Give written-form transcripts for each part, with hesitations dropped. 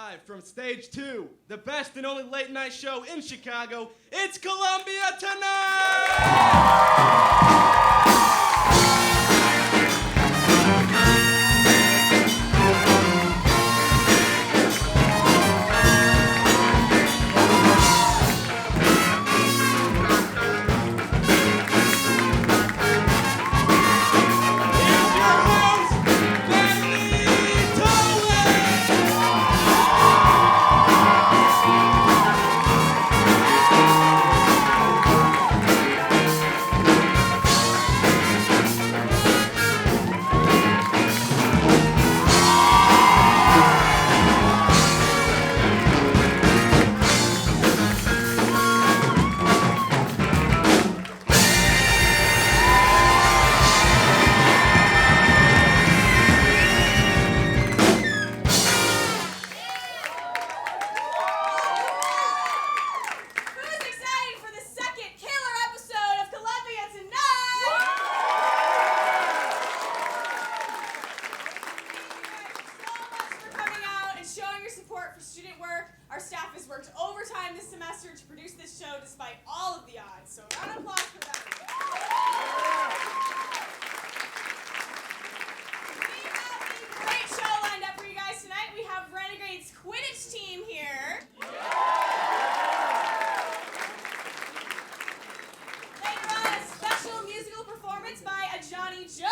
Live from Stage 2, the best and only late night show in Chicago, it's Columbia Tonight! Quidditch team here. Later on, a special musical performance by Ajani Jones.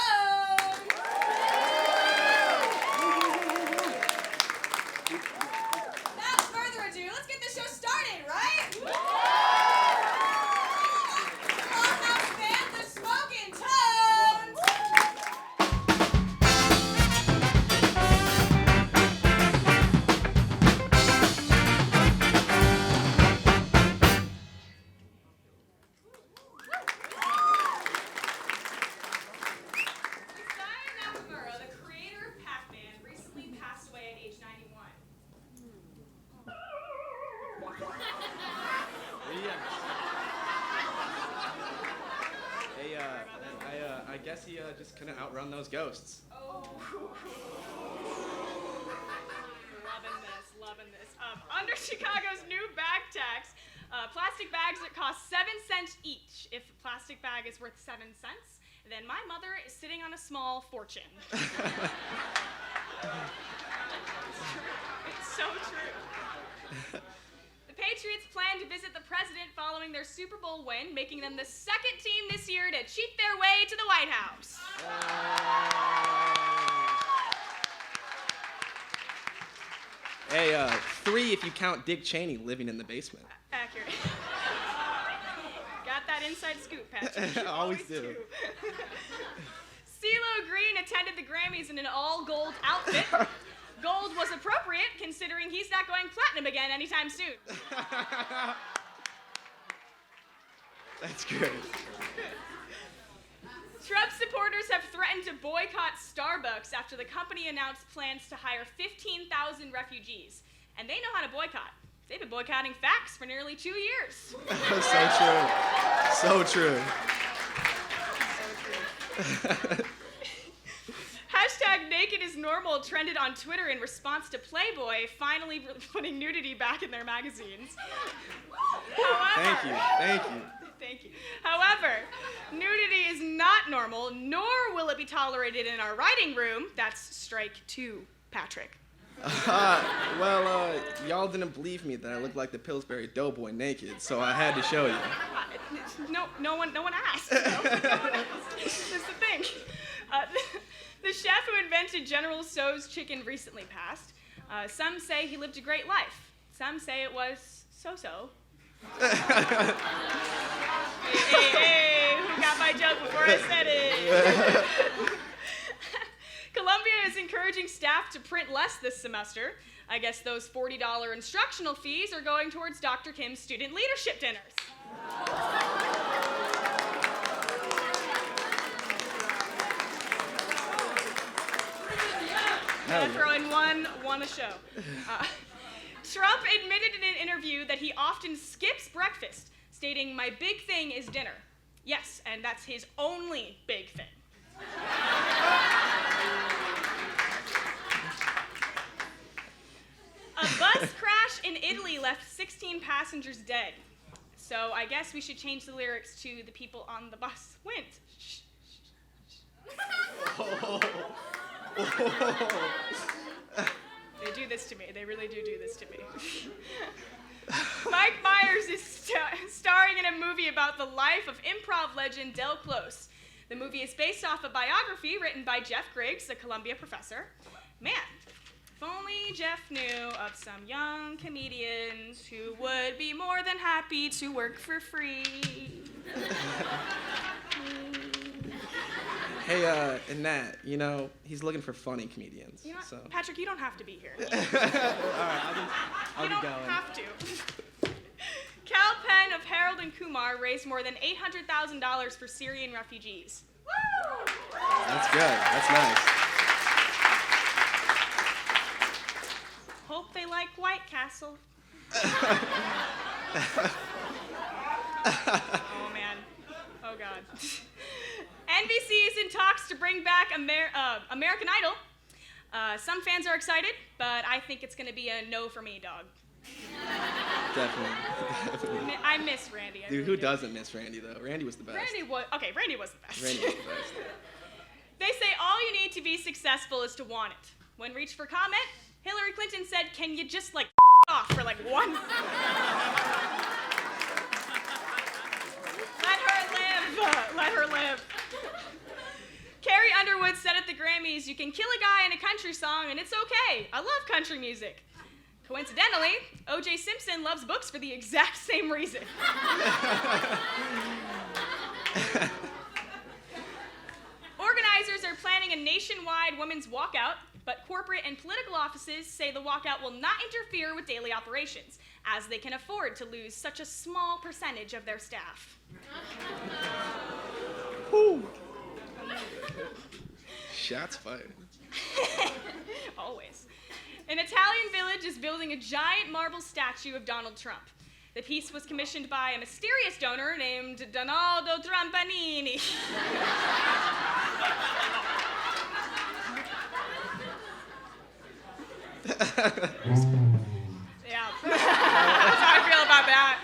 Without further ado, let's get this show started, right? Come on, house band, the Smokin' Tones. I guess he just couldn't outrun those ghosts. Oh. Loving this. Under Chicago's new bag tax, plastic bags that cost 7 cents each. If a plastic bag is worth 7 cents, then my mother is sitting on a small fortune. It's so true. The Patriots plan to visit the president following their Super Bowl win, making them the second team this year to cheat their way to the White House. Hey, 3 if you count Dick Cheney living in the basement. Accurate. Got that inside scoop, Patrick. Always do. CeeLo Green attended the Grammys in an all-gold outfit. Gold was appropriate, considering he's not going platinum again anytime soon. That's great. Trump supporters have threatened to boycott Starbucks after the company announced plans to hire 15,000 refugees. And they know how to boycott. They've been boycotting facts for nearly 2 years. So true. Hashtag naked is normal trended on Twitter in response to Playboy finally putting nudity back in their magazines. However, Thank you. However, nudity is not normal, nor will it be tolerated in our writing room. That's strike 2, Patrick. Y'all didn't believe me that I looked like the Pillsbury Doughboy naked, so I had to show you. No one asked. That's the thing. The chef who invented General Tso's chicken recently passed. Some say he lived a great life. Some say it was so-so. Hey, who got my joke before I said it? Columbia is encouraging staff to print less this semester. I guess those $40 instructional fees are going towards Dr. Kim's student leadership dinners. Gotta throw in one a show. Trump admitted in an interview that he often skips breakfast, stating, "My big thing is dinner." Yes, and that's his only big thing. A bus Italy left 16 passengers dead. So I guess we should change the lyrics to "The people on the bus went." Shh, They do this to me. They really do this to me. Mike Myers is starring in a movie about the life of improv legend Del Close. The movie is based off a biography written by Jeff Griggs, a Columbia professor. Man, if only Jeff knew of some young comedians who would be more than happy to work for free. Hey, and Nat, he's looking for funny comedians. You know what? So. Patrick, you don't have to be here. All right, I'll You be don't going. have to. Cal Penn of Harold and Kumar raised more than $800,000 for Syrian refugees. Woo! That's good. That's nice. Hope they like White Castle. Oh, man. Oh, God. NBC is in talks to bring back American Idol. Some fans are excited, but I think it's going to be a no for me, dog. Definitely. I miss Randy. I Dude, really who do. doesn't miss Randy, though? Randy was the best. Randy was the best. Randy was the best. They say all you need to be successful is to want it. When reached for comment, Hillary Clinton said, "Can you just off for one?" Let her live. Carrie Underwood said at the Grammys, "You can kill a guy in a country song and it's okay. I love country music." Coincidentally, O.J. Simpson loves books for the exact same reason. Organizers are planning a nationwide women's walkout, but corporate and political offices say the walkout will not interfere with daily operations, as they can afford to lose such a small percentage of their staff. Woo. Shots fired. Always. An Italian village is building a giant marble statue of Donald Trump. The piece was commissioned by a mysterious donor named Donaldo Trampanini. Yeah, that's how I feel about that.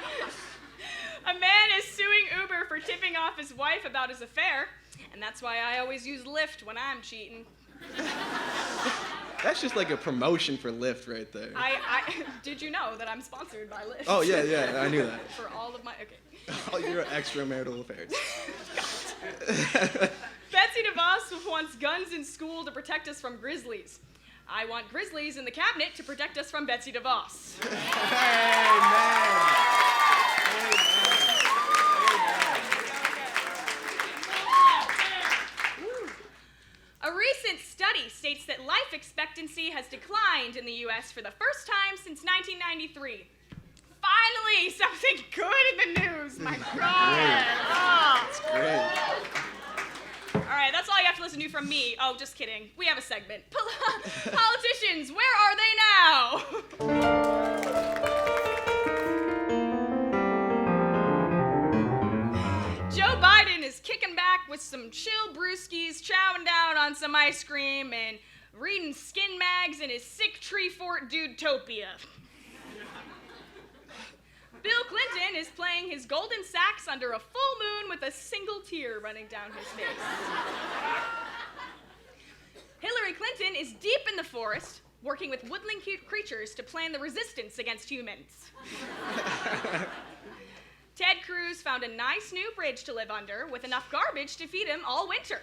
A man is suing Uber for tipping off his wife about his affair, and that's why I always use Lyft when I'm cheating. That's just like a promotion for Lyft right there. Did you know that I'm sponsored by Lyft? Oh, yeah, I knew that. For all of my, okay. All your extramarital affairs. Betsy DeVos wants guns in school to protect us from grizzlies. I want grizzlies in the cabinet to protect us from Betsy DeVos. Hey, man. A recent study states that life expectancy has declined in the U.S. for the first time since 1993. Finally, something good in the news, my God. Oh. That's great. All right, that's all you have to listen to from me. Oh, just kidding. We have a segment. Politicians, where are they now? Joe Biden is kicking back with some chill brewskis, chowing down on some ice cream, and reading skin mags in his sick tree fort dude-topia. Bill Clinton is playing his golden sax under a full moon with a single tear running down his face. Hillary Clinton is deep in the forest, working with woodland creatures to plan the resistance against humans. Ted Cruz found a nice new bridge to live under with enough garbage to feed him all winter.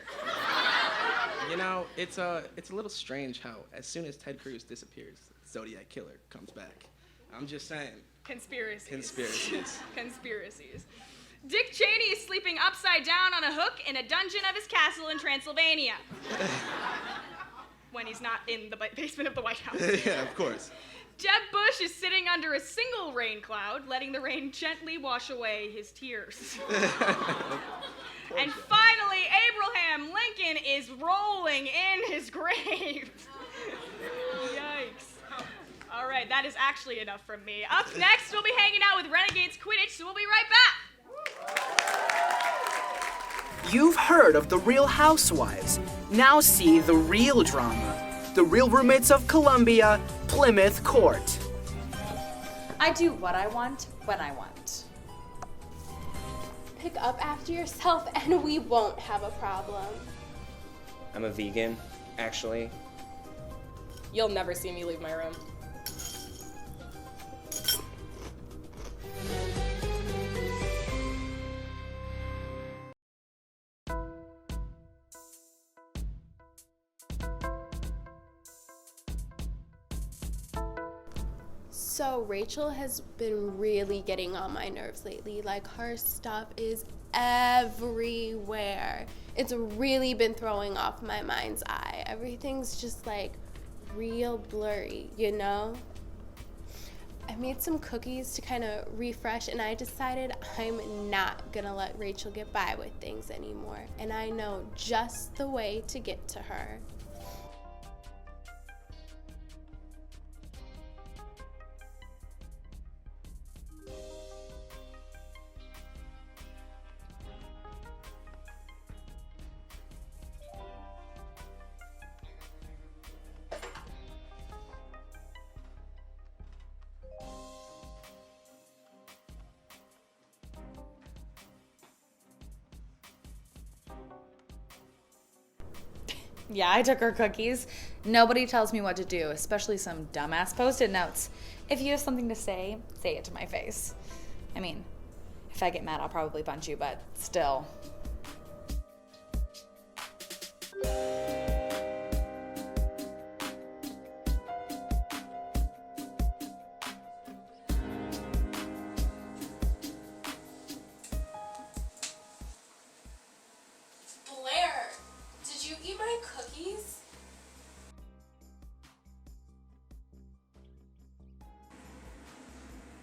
It's a little strange how as soon as Ted Cruz disappears, Zodiac Killer comes back. I'm just saying. Conspiracies. Dick Cheney is sleeping upside down on a hook in a dungeon of his castle in Transylvania. When he's not in the basement of the White House. Yeah, of course. Jeb Bush is sitting under a single rain cloud, letting the rain gently wash away his tears. And finally, Abraham Lincoln is rolling in his grave. Yikes. All right, that is actually enough from me. Up next, we'll be hanging out with Renegades Quidditch, so we'll be right back. You've heard of The Real Housewives. Now see the real drama. The Real Roommates of Columbia, Plymouth Court. I do what I want when I want. Pick up after yourself and we won't have a problem. I'm a vegan, actually. You'll never see me leave my room. So Rachel has been really getting on my nerves lately. Like, her stuff is everywhere. It's really been throwing off my mind's eye. Everything's just like real blurry, you know? I made some cookies to kind of refresh, and I decided I'm not gonna let Rachel get by with things anymore. And I know just the way to get to her. Yeah, I took her cookies. Nobody tells me what to do, especially some dumbass Post-it notes. If you have something to say it to my face. I mean, if I get mad, I'll probably punch you, but still. Blair, did you eat my cookies?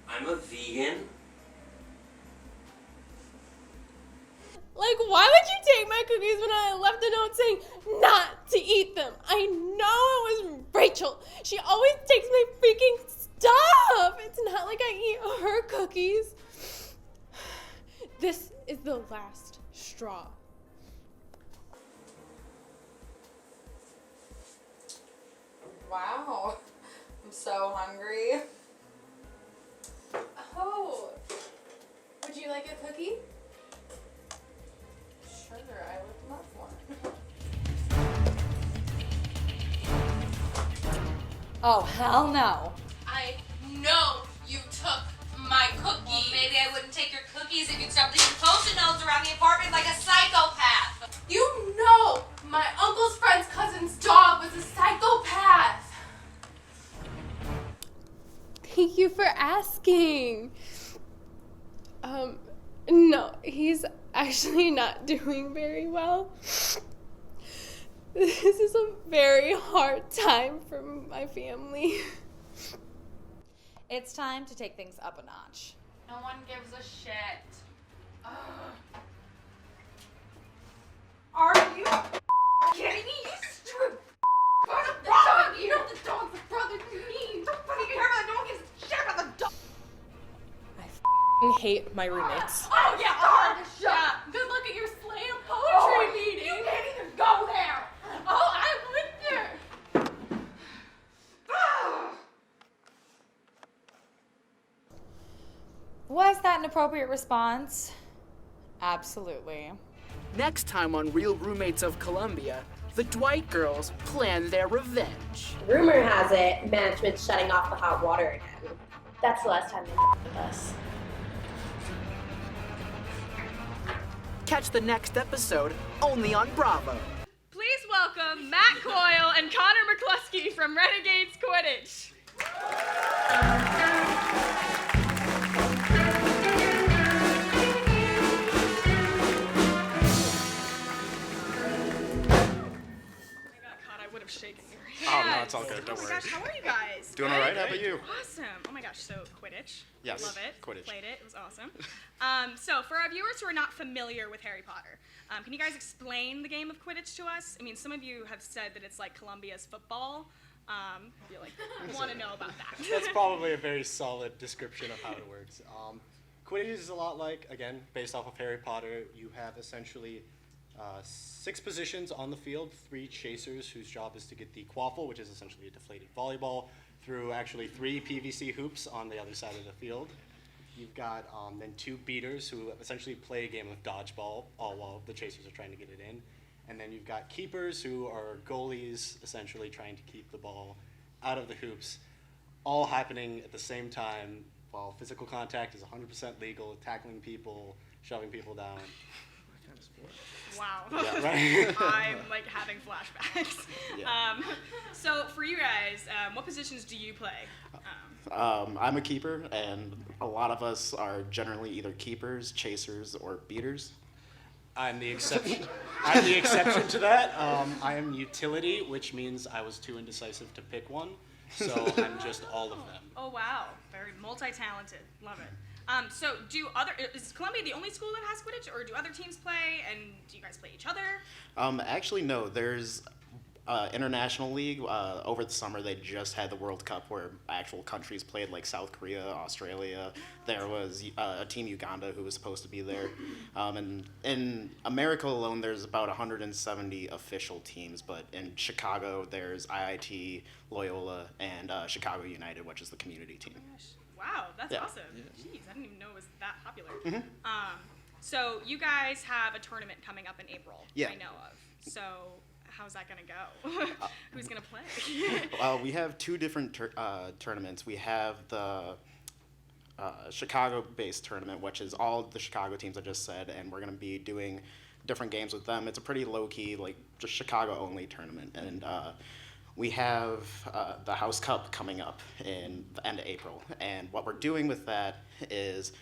I'm a vegan. Like, why would you take my cookies when I left a note saying not to eat them? I know it was Rachel. She always takes my freaking stuff. It's not like I eat her cookies. This is the last straw. Wow, I'm so hungry. Oh, would you like a cookie? Sure, I would love one. Oh, hell no. I know you took my cookies. Well, maybe I wouldn't take your cookies if you'd stop leaving Post-it notes around the apartment like a psychopath. You know my uncle's friend's cousin's dog was a psychopath. Thank you for asking. No, he's actually not doing very well. This is a very hard time for my family. It's time to take things up a notch. No one gives a shit. Are you kidding me? You stupid about the dog. You know the dog's a brother to me. Don't fucking care about the dog. Gives a shit about the dog. I hate my roommates. Oh yeah, hard shut. Good luck at your slam Poetry poetry meeting. You can't even go there. Oh, I went there. Was that an appropriate response? Absolutely. Next time on Real Roommates of Columbia, the Dwight girls plan their revenge. Rumor has it, management's shutting off the hot water again. That's the last time they with us. Catch the next episode only on Bravo. Please welcome Matt Coyle and Connor McCluskey from Renegades Quidditch. Would have shaken me right Oh, no, it's all good. Don't oh my worry. gosh, how are you guys? Doing all right. How about you? Awesome. Oh my gosh, so Quidditch. Yes, Love it. Quidditch. Played it. It was awesome. So for our viewers who are not familiar with Harry Potter, can you guys explain the game of Quidditch to us? I mean, some of you have said that it's like Columbia's football. You want to know about that. That's probably a very solid description of how it works. Quidditch is a lot like, again, based off of Harry Potter. You have essentially 6 positions on the field, 3 chasers whose job is to get the quaffle, which is essentially a deflated volleyball, through actually 3 PVC hoops on the other side of the field. You've got then 2 beaters who essentially play a game of dodgeball, all while the chasers are trying to get it in. And then you've got keepers who are goalies, essentially trying to keep the ball out of the hoops, all happening at the same time while physical contact is 100% legal, tackling people, shoving people down. Wow. Yeah, right? I'm like having flashbacks. Yeah. So for you guys, what positions do you play? I'm a keeper, and a lot of us are generally either keepers, chasers, or beaters. I'm the exception. I'm the exception to that. I am utility, which means I was too indecisive to pick one, so I'm just all of them. Oh wow, very multi-talented. Love it. So is Columbia the only school that has Quidditch, or do other teams play, and do you guys play each other? Actually, no. There's international league. Over the summer, they just had the World Cup where actual countries played, like South Korea, Australia. There was a team Uganda who was supposed to be there. And in America alone, there's about 170 official teams. But in Chicago, there's IIT, Loyola, and Chicago United, which is the community team. Wow, that's Yeah. awesome. Jeez, I didn't even know it was that popular. Mhm. So you guys have a tournament coming up in April. Yeah. I know of. So how's that gonna go? Who's gonna play? We have 2 different tournaments. We have the Chicago-based tournament, which is all the Chicago teams I just said, and we're going to be doing different games with them. It's a pretty low-key, like, just Chicago-only tournament. And we have the House Cup coming up in the end of April. And what we're doing with that is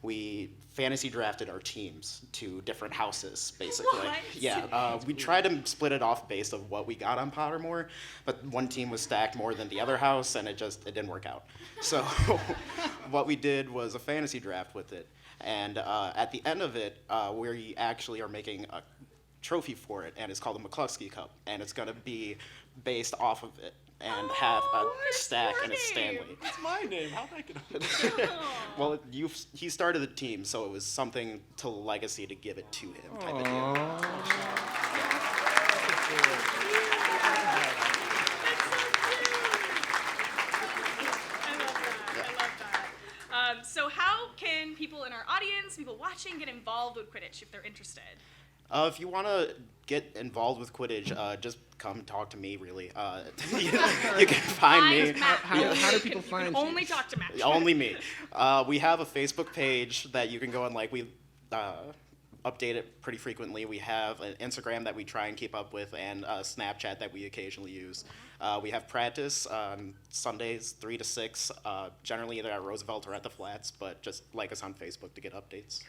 we fantasy drafted our teams to different houses, basically. What? Yeah, we tried to split it off based on what we got on Pottermore, but one team was stacked more than the other house, and it didn't work out. So what we did was a fantasy draft with it, and at the end of it, we actually are making a trophy for it, and it's called the McCluskey Cup, and it's going to be based off of it and have a stack and a Stanley. That's my name. How did I get on Well, he started the team, so it was something to legacy to give it to him type of deal. So how can people in our audience, people watching, get involved with Quidditch if they're interested? If you want to get involved with Quidditch, just come talk to me, really. You can find me. How do people find you? Only talk to Matt. Only me. We have a Facebook page that you can go and like. We update it pretty frequently. We have an Instagram that we try and keep up with, and Snapchat that we occasionally use. We have practice on Sundays, 3 to 6, generally either at Roosevelt or at the Flats, but just like us on Facebook to get updates.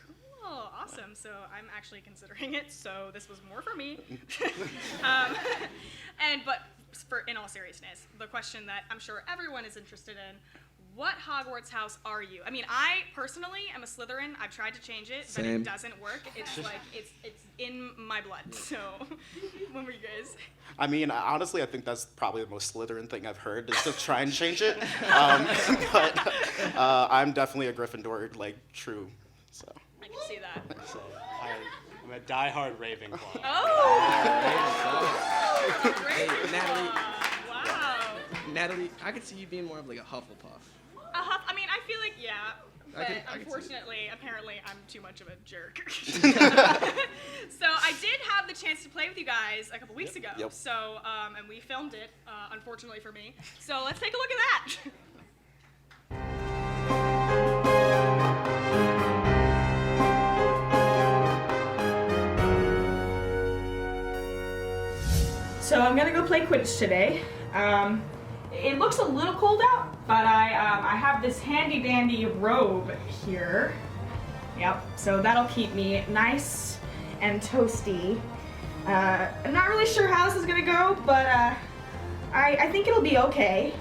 Oh, awesome. So I'm actually considering it, so this was more for me. But in all seriousness, the question that I'm sure everyone is interested in, what Hogwarts house are you? I mean, I personally am a Slytherin. I've tried to change it, but Same. it doesn't work. It's like, it's in my blood. So, when were you guys? I mean, honestly, I think that's probably the most Slytherin thing I've heard, is to try and change it. But I'm definitely a Gryffindor, like, true, so. I can see that. So I'm a diehard Ravenclaw. Oh! Hey, Natalie. Wow. Natalie, I could see you being more of like a Hufflepuff. I mean, I feel like, yeah. I But can see it. unfortunately, apparently, I'm too much of a jerk. So I did have the chance to play with you guys a couple weeks ago. Yep. So, and we filmed it, unfortunately for me. So let's take a look at that. So I'm gonna go play Quidditch today. It looks a little cold out, but I have this handy dandy robe here. Yep, so that'll keep me nice and toasty. I'm not really sure how this is gonna go, but I think it'll be okay.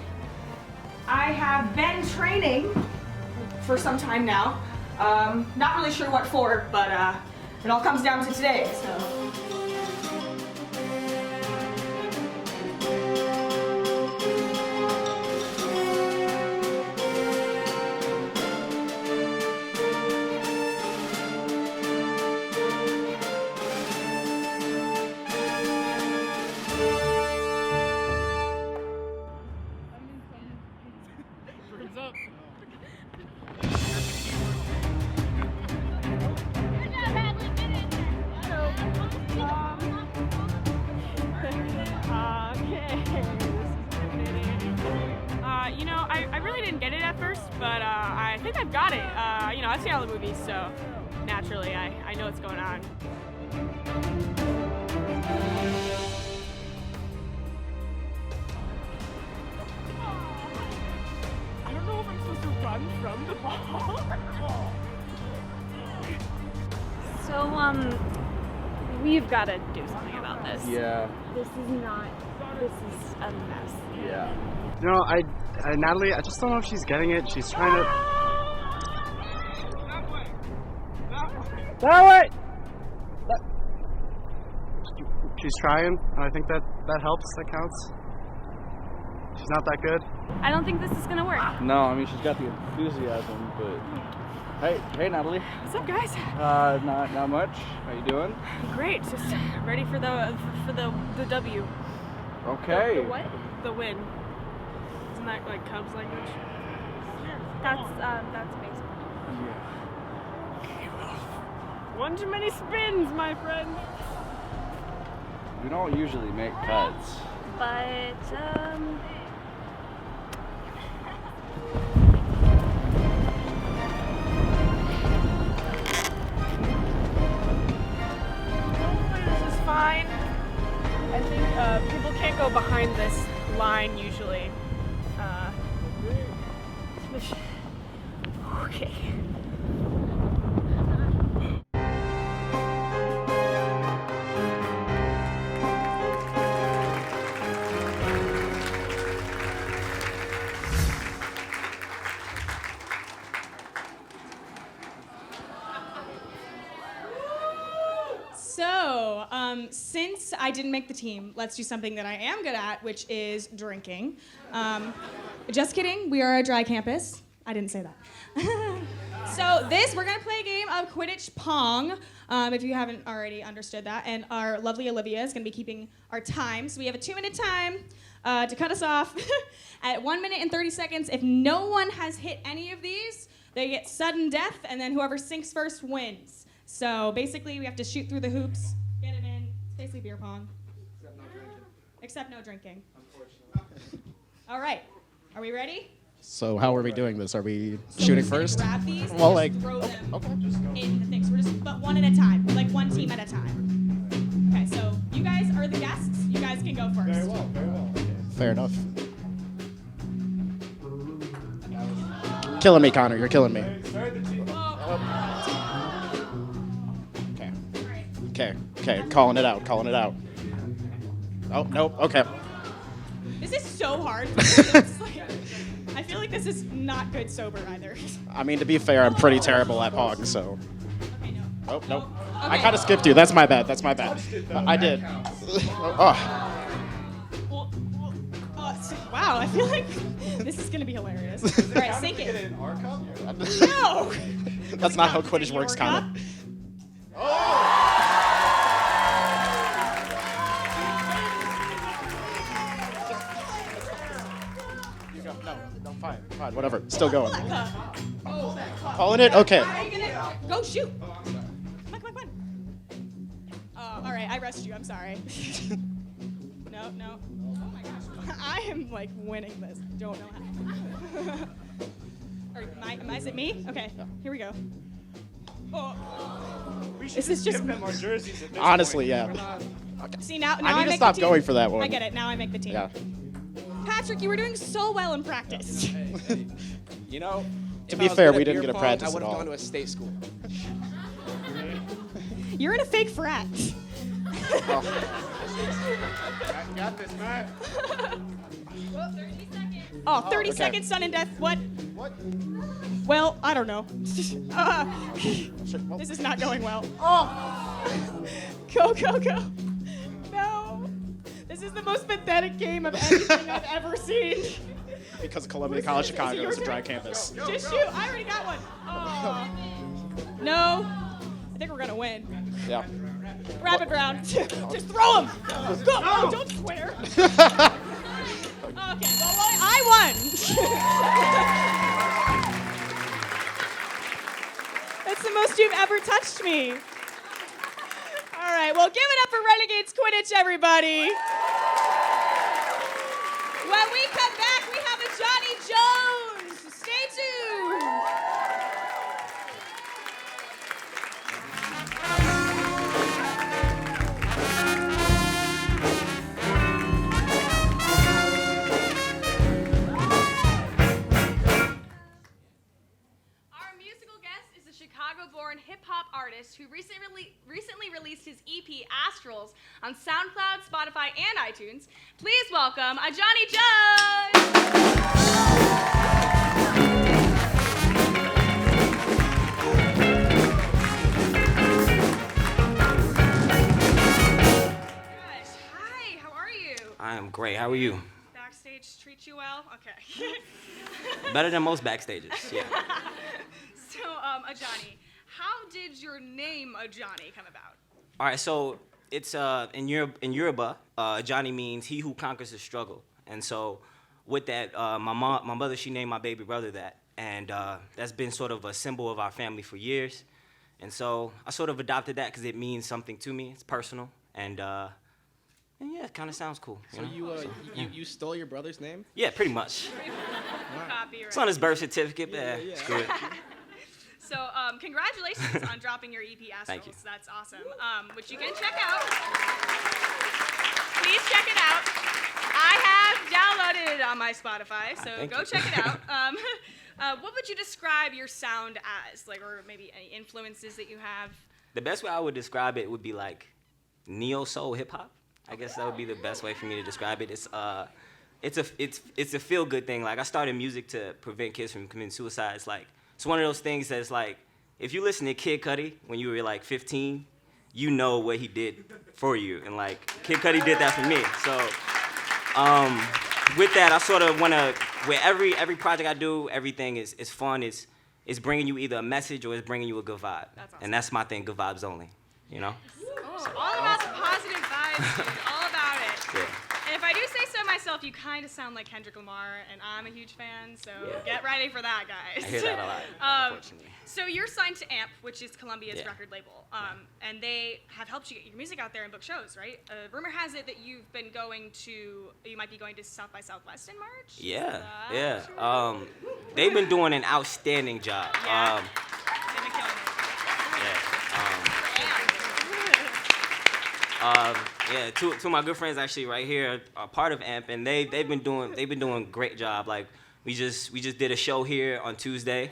I have been training for some time now. Not really sure what for, but it all comes down to today, so. What's up? I really didn't get it at first, but I think I've got it. I've seen all the movies, so naturally I know what's going on. I don't know if I'm supposed to run from the ball. So, we've got to do something about this. Yeah. This is a mess. Yeah. You know, Natalie, I just don't know if she's getting it. She's trying to. That way! She's trying, and I think that helps, that counts. She's not that good. I don't think this is gonna work. No, I mean, she's got the enthusiasm, but... Hey, Natalie. What's up, guys? Not much. How you doing? Great, just ready for the W. Okay. The what? The win. Isn't that like Cubs language? That's baseball. One too many spins, my friend. We don't usually make cuts. But, This is fine. I think people can't go behind this line usually. Okay. So, since I didn't make the team, let's do something that I am good at, which is drinking. Just kidding, we are a dry campus. I didn't say that. So we're gonna play a game of Quidditch Pong, if you haven't already understood that, and our lovely Olivia is gonna be keeping our time. So we have a 2-minute time to cut us off at 1 minute and 30 seconds. If no one has hit any of these, they get sudden death, and then whoever sinks first wins. So basically, we have to shoot through the hoops, get it in. It's basically beer pong. Except no drinking. Unfortunately. All right. Are we ready? So how are we doing this? Are we shooting first? Grab these and Well, just like, throw them in the things. But one at a time, like one team at a time. Okay, so you guys are the guests. You guys can go first. Very well, very well. Fair enough. Killing me, Connor. You're killing me. Okay. Calling it out. Oh, nope. Okay. This is so hard. It's like, I feel like this is not good sober either. I mean, to be fair, I'm pretty terrible at Pong, so. Okay, no. Oh, nope. Okay. I kind of skipped you. That's my bad. I did. Wow, I feel like this is gonna be hilarious. All right, sink it. No. That's not how Quidditch works, Connor. No, fine, whatever. Still going. Calling it? Okay. Go shoot. Come on. All right, I rushed you. I'm sorry. No. Oh my gosh. I am like winning this. Don't know how. Is it me? Okay, here we go. Oh. This is just. Give them our jerseys at this Honestly, point. yeah. Okay. See now I need to make stop the team. going for that one. I get it. Now I make the team. Yeah. Patrick, you were doing so well in practice. You know, To if be I was fair, good we at didn't beer get a pong, practice I would at have all. gone to a state school. You're in a fake frat. Got this, Matt. Oh, 30 seconds, sudden death. What? Well, I don't know. This is not going well. Go. No. This is the most pathetic game of anything I've ever seen. Because Columbia College Chicago is a dry campus. Just shoot. I already got one. Oh. No. I think we're going to win. Yeah. Rapid round. Just throw him. Go. Oh, don't swear. Okay, well, I won. most you've ever touched me. All right, well, give it up for Renegades Quidditch, everybody. When we come back, we have Ajani Jones. Stay tuned. Chicago-born hip-hop artist who recently released his EP Astrals on SoundCloud, Spotify, and iTunes. Please welcome Ajani Jones! Gosh, hi, how are you? I am great. How are you? Backstage treat you well? Okay. Better than most backstages, yeah. So, Ajani, how did your name Ajani come about? All right, so it's in Yoruba, Ajani means he who conquers the struggle. And so with that, my mother, she named my baby brother that. And that's been sort of a symbol of our family for years. And so I sort of adopted that because it means something to me. It's personal. And yeah, it kind of sounds cool. So you know? you stole your brother's name? Yeah, pretty much. Copyright. It's on his birth certificate, but Yeah. screw it. So, congratulations on dropping your EP Astrals. Thank you. That's awesome. Which you can check out. Please check it out. I have downloaded it on my Spotify, so Thank go you. check it out. What would you describe your sound as? Like, or maybe any influences that you have? The best way I would describe it would be like neo-soul hip-hop. I guess that would be the best way for me to describe it. It's a feel-good thing. Like, I started music to prevent kids from committing suicide. It's one of those things that's like, if you listen to Kid Cudi when you were like 15, you know what he did for you. And like, Kid Cudi did that for me. So with that, I sort of want to, with every project I do, everything is fun. It's bringing you either a message or it's bringing you a good vibe. That's awesome. And that's my thing, good vibes only, you know? All about the positive vibes, dude. All about it. Yeah. And if I do say so myself, you kind of sound like Kendrick Lamar, and I'm a huge fan, so get ready for that, guys. I hear that a lot, unfortunately. So you're signed to AMP, which is Columbia's Yeah. record label, and they have helped you get your music out there and book shows, right? Rumor has it that you might be going to South by Southwest in March? Yeah, yeah. They've been doing an outstanding job. Yeah. They've been killing Yeah, two of my good friends actually right here are part of AMP, and they've been doing a great job. Like we just did a show here on Tuesday.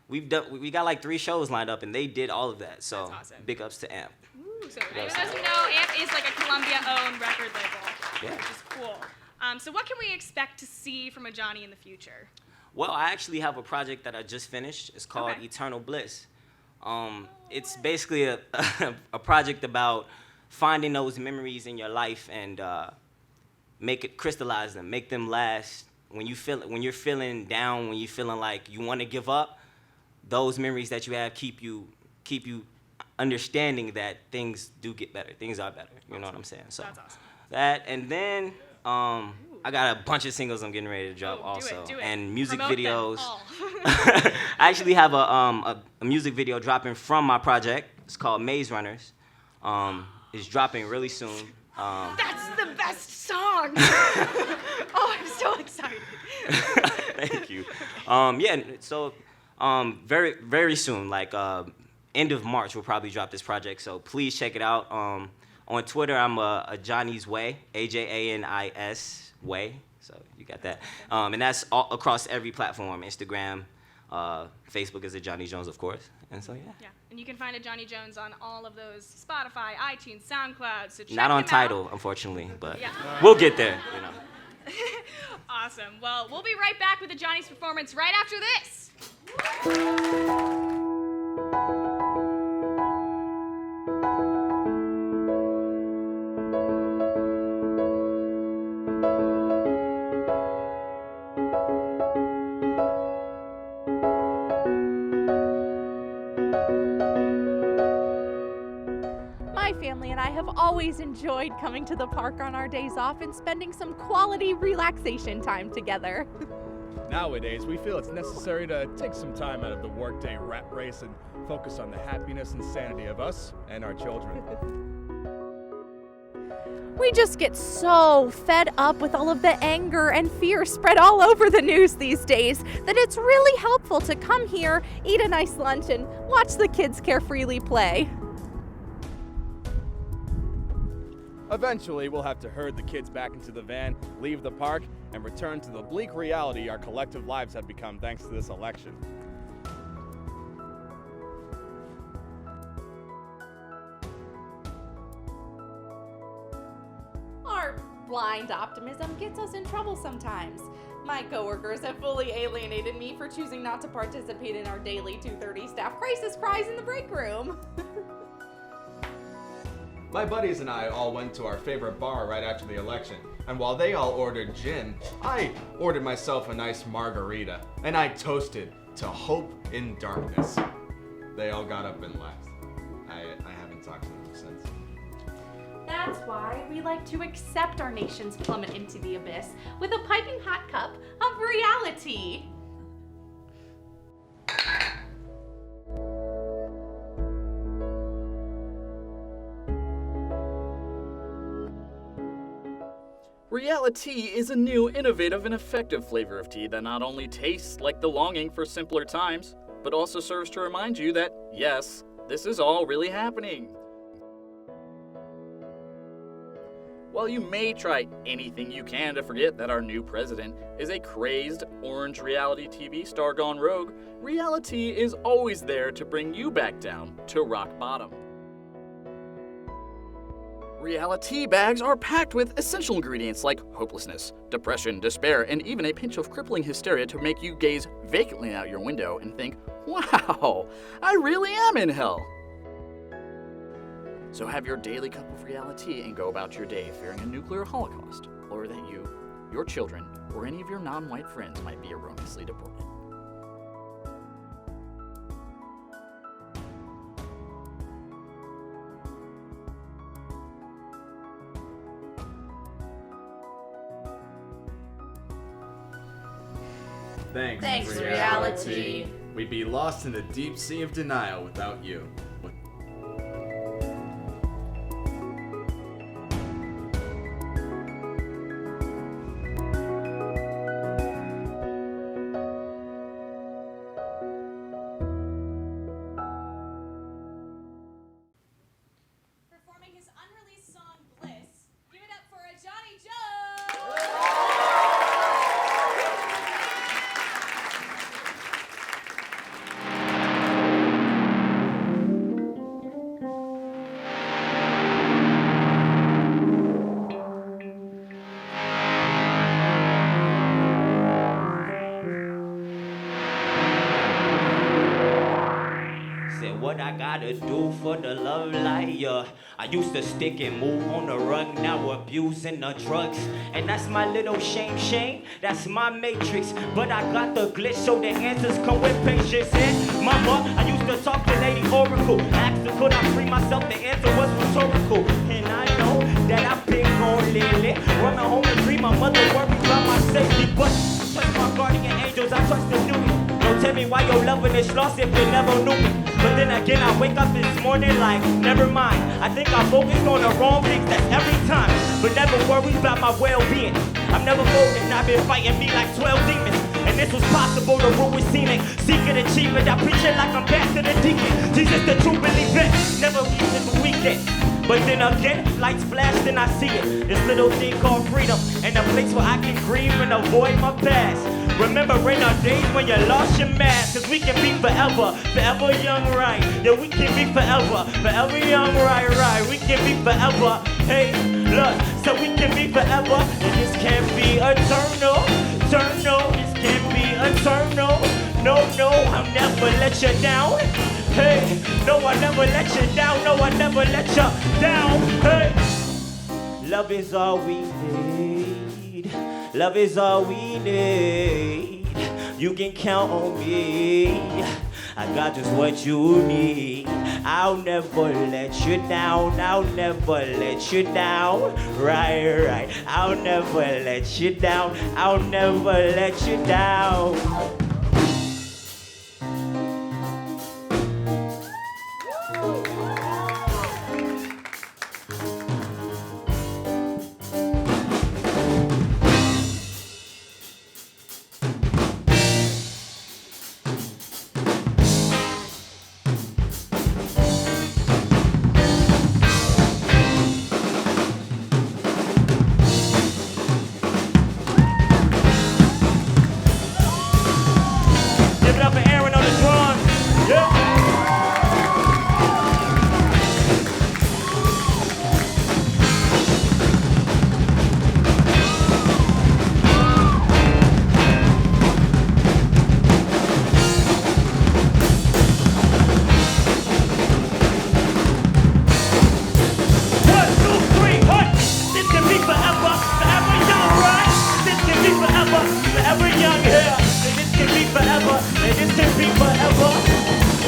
We got like 3 shows lined up, and they did all of that. So awesome. Big ups to AMP. Ooh, so anyone doesn't know, AMP is like a Columbia-owned record label, Yeah. which is cool. So what can we expect to see from Ajani in the future? Well, I actually have a project that I just finished. It's called Eternal Bliss. It's basically a project about finding those memories in your life and crystallize them, make them last. When you're feeling down, when you're feeling like you want to give up, those memories that you have keep you understanding that things do get better. Things are better. You know what I'm saying? So that's awesome. that, and then I got a bunch of singles I'm getting ready to drop also, do it. and music Promote them videos. all. I actually have a music video dropping from my project. It's called Maze Runners. It's dropping really soon. That's the best song! Oh, I'm so excited. Thank you. Yeah, so very, very soon, like end of March, we'll probably drop this project. So please check it out. On Twitter, I'm Ajani's Way, AJANIS Way. So you got that. And that's all across every platform, Instagram, Facebook is Ajani Jones, of course. And so, yeah. Yeah, and you can find Ajani Jones on all of those, Spotify, iTunes, SoundCloud, so check Not on him Tidal, unfortunately, but Yeah. we'll get there, you know. Awesome. Well, we'll be right back with Ajani's performance right after this. My family and I have always enjoyed coming to the park on our days off and spending some quality relaxation time together. Nowadays, we feel it's necessary to take some time out of the workday rat race and focus on the happiness and sanity of us and our children. We just get so fed up with all of the anger and fear spread all over the news these days that it's really helpful to come here, eat a nice lunch, and watch the kids carefreely play. Eventually, we'll have to herd the kids back into the van, leave the park, and return to the bleak reality our collective lives have become thanks to this election. Our blind optimism gets us in trouble sometimes. My coworkers have fully alienated me for choosing not to participate in our daily 2:30 staff crisis cries in the break room. My buddies and I all went to our favorite bar right after the election, and while they all ordered gin, I ordered myself a nice margarita, and I toasted to hope in darkness. They all got up and left. I haven't talked to them since. That's why we like to accept our nation's plummet into the abyss with a piping hot cup of reality. Reality is a new, innovative, and effective flavor of tea that not only tastes like the longing for simpler times, but also serves to remind you that, yes, this is all really happening. While you may try anything you can to forget that our new president is a crazed, orange reality TV star gone rogue, reality is always there to bring you back down to rock bottom. Reality bags are packed with essential ingredients like hopelessness, depression, despair, and even a pinch of crippling hysteria to make you gaze vacantly out your window and think, wow, I really am in hell. So have your daily cup of reality and go about your day fearing a nuclear holocaust, or that you, your children, or any of your non-white friends might be erroneously deported. Thanks, reality. We'd be lost in the deep sea of denial without you. Performing his unreleased song Bliss, give it up for Ajani Joe! What I gotta do for the love liar. I used to stick and move on the rug, now abusing the drugs. And that's my little shame, that's my matrix. But I got the glitch, so the answers come with patience. And mama, I used to talk to Lady Oracle. Asked her, could I free myself? The answer was rhetorical. And I know that I've been gone lately. Running home and free my mother, worried about my safety. But I trust my guardian angels, I trust the new. Don't tell me why your loving is lost if you never knew me. But then again, I wake up this morning like, never mind. I think I focused on the wrong things, that's every time. But never worry about my well-being. I'm never folding, I've been fighting me like 12 demons. And this was possible, the root was scenic. Seeking achievement, I preach it like I'm back to the deacon. Jesus, the true believe it, never reason the weekend. But then again, lights flashed and I see it. This little thing called freedom, and a place where I can grieve and avoid my past. Remembering our days when you lost your mask. Cause we can be forever, forever young, right? Yeah, we can be forever, forever young, right? We can be forever, hey, look, so we can be forever. And this can't be eternal, this can't be eternal. No, I'll never let you down. Hey, no, I never let you down. No, I never let you down. Hey, love is all we need. Love is all we need. You can count on me. I got just what you need. I'll never let you down. I'll never let you down. Right. I'll never let you down. I'll never let you down. Give it up for Aaron on the drums. Yeah. One, two, three, what? This can be forever, forever young, right? This can be forever, forever young, yeah. This can be forever, this can be forever.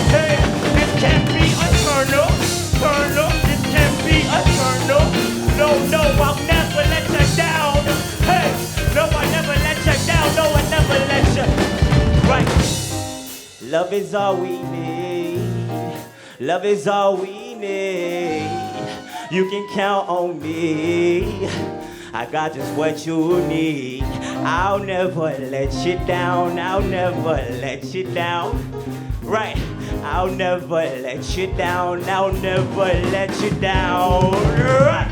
Hey, this can't be eternal, eternal. This can't be eternal. No, I'll never let you down. Hey, no, I never let you down. No, I never let you. Right. Love is all we need. Love is all we need. You can count on me. I got just what you need. I'll never let you down. I'll never let you down. Right. I'll never let you down. I'll never let you down. Right.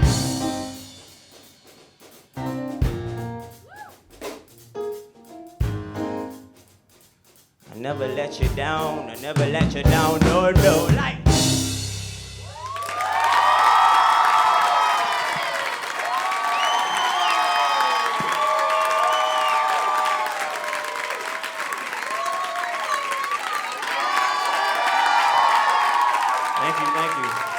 I never let you down. I never let you down. No, like. Thank you.